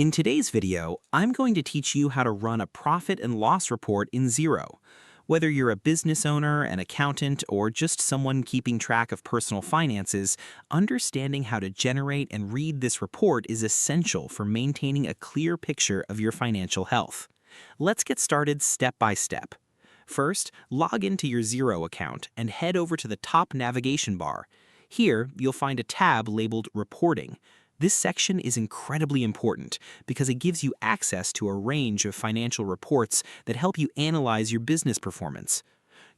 In today's video, I'm going to teach you how to run a profit and loss report in Xero. Whether you're a business owner, an accountant, or just someone keeping track of personal finances, understanding how to generate and read this report is essential for maintaining a clear picture of your financial health. Let's get started step by step. First, log into your Xero account and head over to the top navigation bar. Here, you'll find a tab labeled Reporting. This section is incredibly important because it gives you access to a range of financial reports that help you analyze your business performance.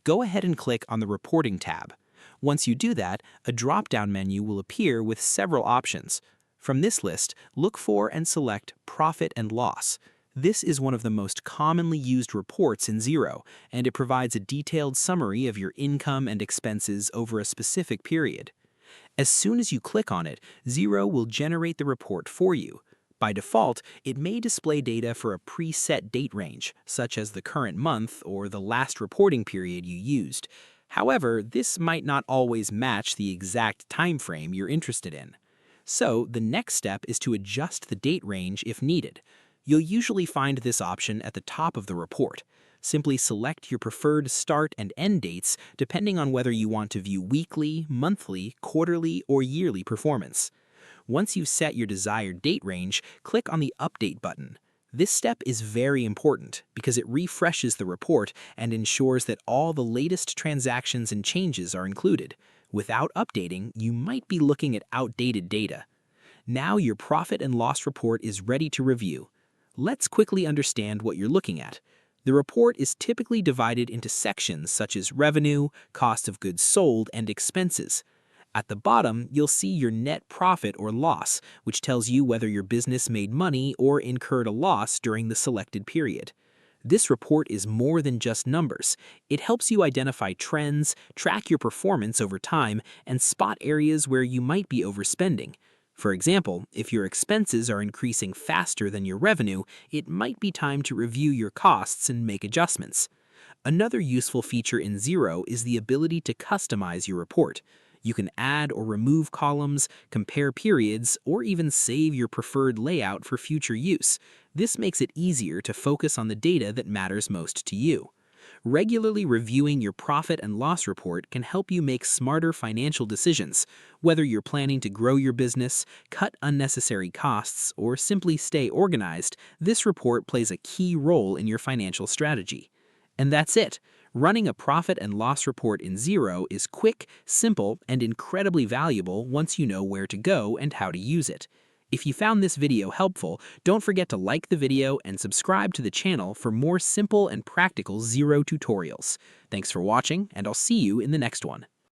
Go ahead and click on the Reporting tab. Once you do that, a drop-down menu will appear with several options. From this list, look for and select Profit and Loss. This is one of the most commonly used reports in Xero, and it provides a detailed summary of your income and expenses over a specific period. As soon as you click on it, Xero will generate the report for you. By default, it may display data for a preset date range, such as the current month or the last reporting period you used. However, this might not always match the exact time frame you're interested in. So, the next step is to adjust the date range if needed. You'll usually find this option at the top of the report. Simply select your preferred start and end dates depending on whether you want to view weekly, monthly, quarterly, or yearly performance. Once you've set your desired date range, click on the Update button. This step is very important because it refreshes the report and ensures that all the latest transactions and changes are included. Without updating, you might be looking at outdated data. Now your profit and loss report is ready to review. Let's quickly understand what you're looking at. The report is typically divided into sections such as revenue, cost of goods sold, and expenses. At the bottom, you'll see your net profit or loss, which tells you whether your business made money or incurred a loss during the selected period. This report is more than just numbers. It helps you identify trends, track your performance over time, and spot areas where you might be overspending. For example, if your expenses are increasing faster than your revenue, it might be time to review your costs and make adjustments. Another useful feature in Xero is the ability to customize your report. You can add or remove columns, compare periods, or even save your preferred layout for future use. This makes it easier to focus on the data that matters most to you. Regularly reviewing your profit and loss report can help you make smarter financial decisions. Whether you're planning to grow your business, cut unnecessary costs, or simply stay organized, this report plays a key role in your financial strategy. And that's it. Running a profit and loss report in Xero is quick, simple, and incredibly valuable once you know where to go and how to use it. If you found this video helpful, don't forget to like the video and subscribe to the channel for more simple and practical Xero tutorials. Thanks for watching, and I'll see you in the next one.